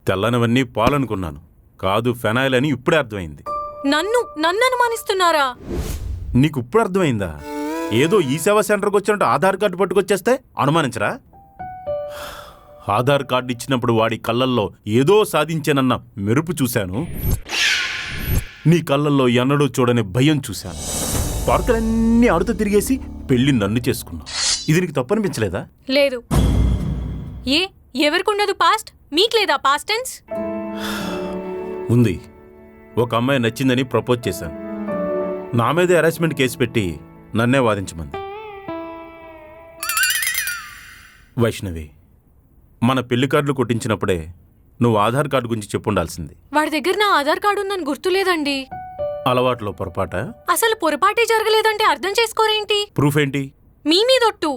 తెల్లనవన్నీ పాలనుకున్నాను, కాదు ఫెనాయిల్ అని ఇప్పుడే అర్థమైంది. నన్ను అనుమానిస్తున్నారా? నీకు ఇప్పుడు అర్థమైందా? ఏదో ఈ సేవా సెంటర్కి వచ్చినట్టు ఆధార్ కార్డు పట్టుకొచ్చేస్తే అనుమానించరా? ఆధార్ కార్డు ఇచ్చినప్పుడు వాడి కళ్ళల్లో ఏదో సాధించానన్న మెరుపు చూశాను. నీ కళ్ళల్లో ఎన్నడూ చూడని భయం చూశాను. పార్కులన్నీ ఆడుతూ తిరిగేసి పెళ్లి నన్ను చేసుకున్నావు. ఇది నీకు తప్పనిపించలేదా? లేదు. ఎవరికుండదు పాస్ట్? మీకు లేదా పాస్ట్ టెన్స్? ఉంది. ఒక అమ్మాయి నచ్చిందని ప్రపోజ్ చేశాను. నా మీదే హెరాస్మెంట్ కేసు పెట్టి నన్నే వాదించమంది. వైష్ణవి, మన పెళ్లి కార్డులు కొట్టించినప్పుడే నువ్వు ఆధార్ కార్డు గురించి చెప్పుండాల్సింది. వాడి దగ్గర నా ఆధార్ కార్డు ఉందని గుర్తులేదండి. అలవాట్లో పొరపాట? అసలు పొరపాటే జరగలేదంటే అర్థం చేసుకోరేంటి? ప్రూఫ్ ఏంటి? మీ మీదొట్టు.